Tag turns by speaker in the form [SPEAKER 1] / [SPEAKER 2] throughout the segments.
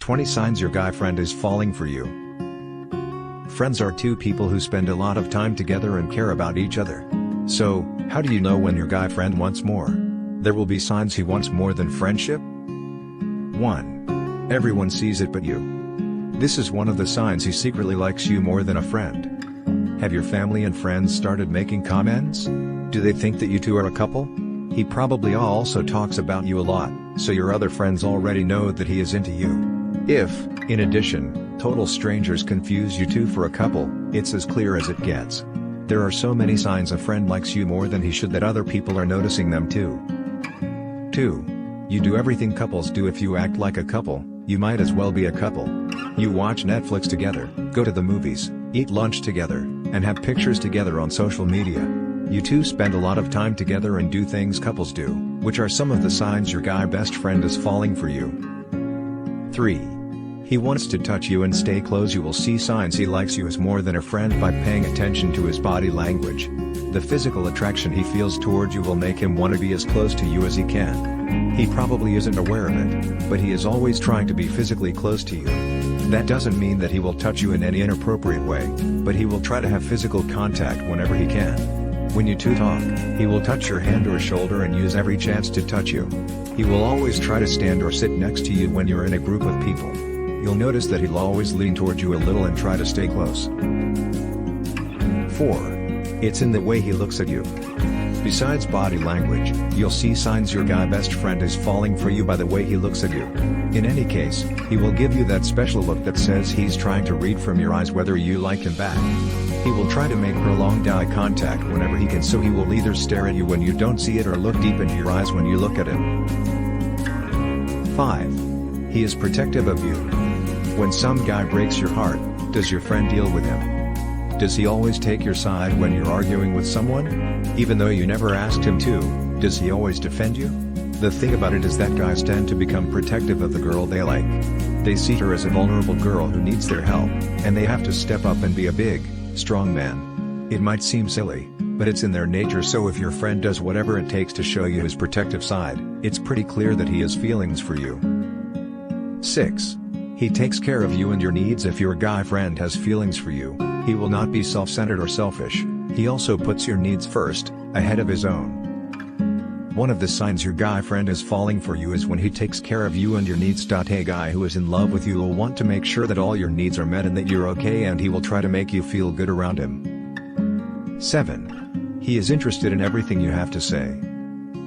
[SPEAKER 1] 20 signs your guy friend is falling for you. Friends are two people who spend a lot of time together and care about each other. So, how do you know when your guy friend wants more? There will be signs he wants more than friendship. 1. Everyone sees it but you. This is one of the signs he secretly likes you more than a friend. Have your family and friends started making comments? Do they think that you two are a couple? He probably also talks about you a lot, so your other friends already know that he is into you. If, in addition, total strangers confuse you two for a couple, it's as clear as it gets. There are so many signs a friend likes you more than he should that other people are noticing them too. 2. You do everything couples do. If you act like a couple, you might as well be a couple. You watch Netflix together, go to the movies, eat lunch together, and have pictures together on social media. You two spend a lot of time together and do things couples do, which are some of the signs your guy best friend is falling for you. 3. He wants to touch you and stay close. You will see signs he likes you as more than a friend by paying attention to his body language. The physical attraction he feels toward you will make him want to be as close to you as he can. He probably isn't aware of it, but he is always trying to be physically close to you. That doesn't mean that he will touch you in any inappropriate way, but he will try to have physical contact whenever he can. When you two talk, he will touch your hand or shoulder and use every chance to touch you. He will always try to stand or sit next to you when you're in a group of people. You'll notice that he'll always lean toward you a little and try to stay close. 4. It's in the way he looks at you. Besides body language, you'll see signs your guy best friend is falling for you by the way he looks at you. In any case, he will give you that special look that says he's trying to read from your eyes whether you like him back. He will try to make prolonged eye contact whenever he can, so he will either stare at you when you don't see it or look deep into your eyes when you look at him. 5. He is protective of you. When some guy breaks your heart, does your friend deal with him? Does he always take your side when you're arguing with someone? Even though you never asked him to, does he always defend you? The thing about it is that guys tend to become protective of the girl they like. They see her as a vulnerable girl who needs their help, and they have to step up and be a big, strong man. It might seem silly, but it's in their nature, so if your friend does whatever it takes to show you his protective side, it's pretty clear that he has feelings for you. 6. He takes care of you and your needs. If your guy friend has feelings for you, he will not be self-centered or selfish. He also puts your needs first, ahead of his own. One of the signs your guy friend is falling for you is when he takes care of you and your needs. A guy who is in love with you will want to make sure that all your needs are met and that you're okay, and he will try to make you feel good around him. 7. He is interested in everything you have to say.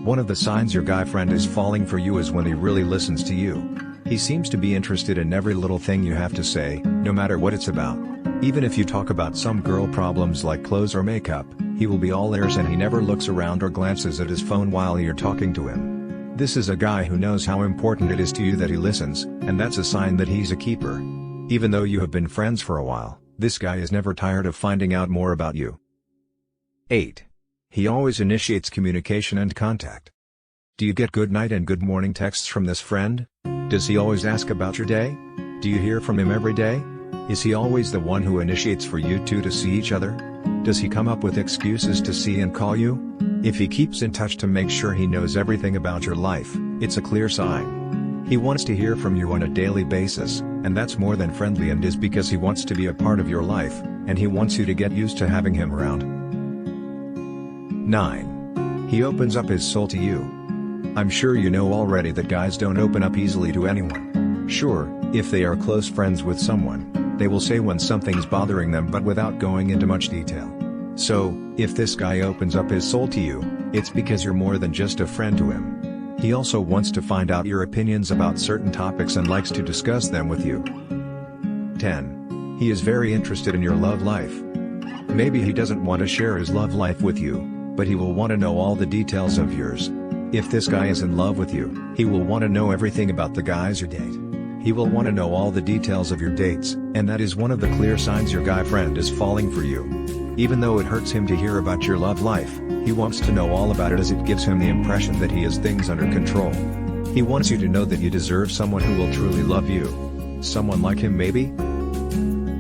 [SPEAKER 1] One of the signs your guy friend is falling for you is when he really listens to you. He seems to be interested in every little thing you have to say, no matter what it's about. Even if you talk about some girl problems like clothes or makeup, he will be all ears, and he never looks around or glances at his phone while you're talking to him. This is a guy who knows how important it is to you that he listens, and that's a sign that he's a keeper. Even though you have been friends for a while, this guy is never tired of finding out more about you. 8. He always initiates communication and contact. Do you get good night and good morning texts from this friend? Does he always ask about your day? Do you hear from him every day? Is he always the one who initiates for you two to see each other? Does he come up with excuses to see and call you? If he keeps in touch to make sure he knows everything about your life, it's a clear sign. He wants to hear from you on a daily basis, and that's more than friendly, and is because he wants to be a part of your life, and he wants you to get used to having him around. 9. He opens up his soul to you. I'm sure you know already that guys don't open up easily to anyone. Sure, if they are close friends with someone, they will say when something's bothering them, but without going into much detail. So, if this guy opens up his soul to you, it's because you're more than just a friend to him. He also wants to find out your opinions about certain topics and likes to discuss them with you. 10. He is very interested in your love life. Maybe he doesn't want to share his love life with you, but he will want to know all the details of yours. If this guy is in love with you, he will want to know everything about the guys you date. He will want to know all the details of your dates, and that is one of the clear signs your guy friend is falling for you. Even though it hurts him to hear about your love life, he wants to know all about it, as it gives him the impression that he has things under control. He wants you to know that you deserve someone who will truly love you. Someone like him, maybe?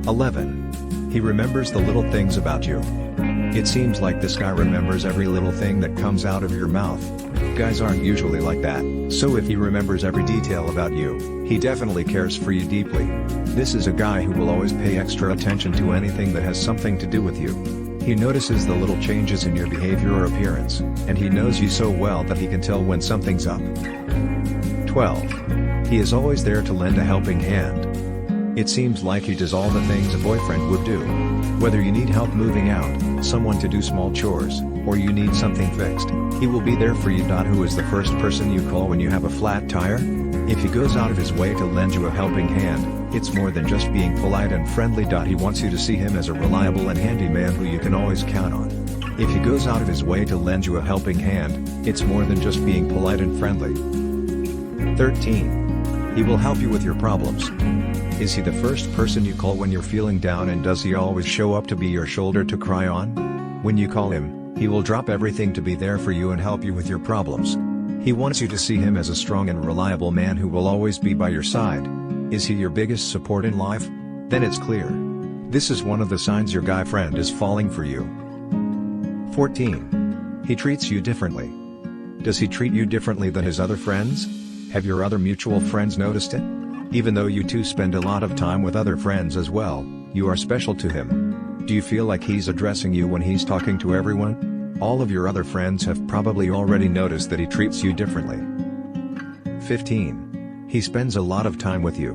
[SPEAKER 1] 11. He remembers the little things about you. It seems like this guy remembers every little thing that comes out of your mouth. guys aren't usually like that, so if he remembers every detail about you, he definitely cares for you deeply. This is a guy who will always pay extra attention to anything that has something to do with you. He notices the little changes in your behavior or appearance, and he knows you so well that he can tell when something's up. 12. He is always there to lend a helping hand. It seems like he does all the things a boyfriend would do. Whether you need help moving out, someone to do small chores, or you need something fixed, he will be there for you. Who is the first person you call when you have a flat tire? If he goes out of his way to lend you a helping hand, it's more than just being polite and friendly. He wants you to see him as a reliable and handy man who you can always count on. If he goes out of his way to lend you a helping hand, it's more than just being polite and friendly. 13. He will help you with your problems. Is he the first person you call when you're feeling down, and does he always show up to be your shoulder to cry on? When you call him, he will drop everything to be there for you and help you with your problems. He wants you to see him as a strong and reliable man who will always be by your side. Is he your biggest support in life? Then it's clear. This is one of the signs your guy friend is falling for you. 14. He treats you differently. Does he treat you differently than his other friends? Have your other mutual friends noticed it? Even though you two spend a lot of time with other friends as well, you are special to him. Do you feel like he's addressing you when he's talking to everyone? All of your other friends have probably already noticed that he treats you differently. 15. He spends a lot of time with you.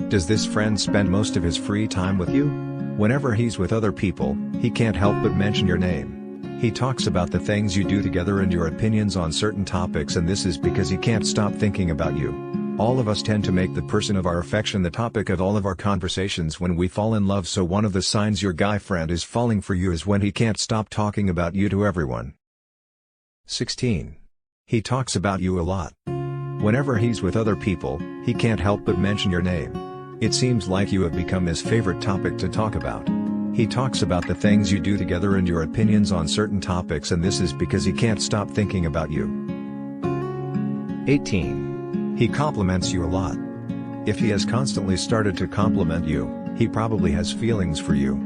[SPEAKER 1] Does this friend spend most of his free time with you? Whenever he's with other people, he can't help but mention your name. He talks about the things you do together and your opinions on certain topics, and this is because he can't stop thinking about you. All of us tend to make the person of our affection the topic of all of our conversations when we fall in love, so one of the signs your guy friend is falling for you is when he can't stop talking about you to everyone. 16. He talks about you a lot. Whenever he's with other people, he can't help but mention your name. It seems like you have become his favorite topic to talk about. He talks about the things you do together and your opinions on certain topics, and this is because he can't stop thinking about you. 18. He compliments you a lot. If he has constantly started to compliment you, he probably has feelings for you.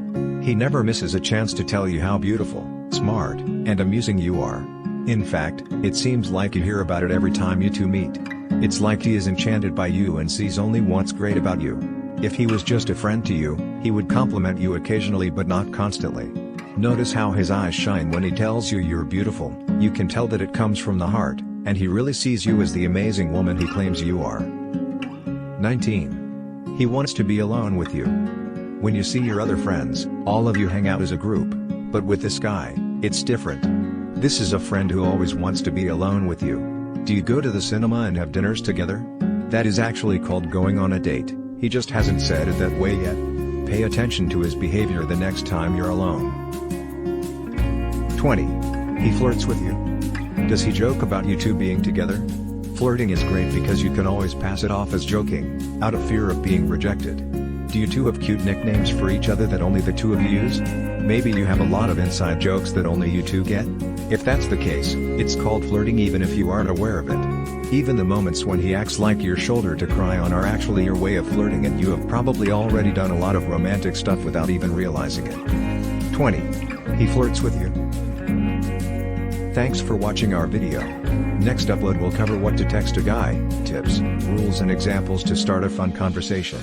[SPEAKER 1] He never misses a chance to tell you how beautiful, smart, and amusing you are. In fact, it seems like you hear about it every time you two meet. It's like he is enchanted by you and sees only what's great about you. If he was just a friend to you, he would compliment you occasionally but not constantly. Notice how his eyes shine when he tells you you're beautiful. You can tell that it comes from the heart, and he really sees you as the amazing woman he claims you are. 19. He wants to be alone with you. When you see your other friends, all of you hang out as a group, but with this guy, it's different. This is a friend who always wants to be alone with you. Do you go to the cinema and have dinners together? That is actually called going on a date. He just hasn't said it that way yet. Pay attention to his behavior the next time you're alone. 20. He flirts with you. Does he joke about you two being together? Flirting is great because you can always pass it off as joking, out of fear of being rejected. Do you two have cute nicknames for each other that only the two of you use? Maybe you have a lot of inside jokes that only you two get? If that's the case, it's called flirting even if you aren't aware of it. Even the moments when he acts like your shoulder to cry on are actually your way of flirting, and you have probably already done a lot of romantic stuff without even realizing it. 20. He flirts with you. Thanks for watching our video. Next upload will cover what to text a guy, tips, rules and examples to start a fun conversation.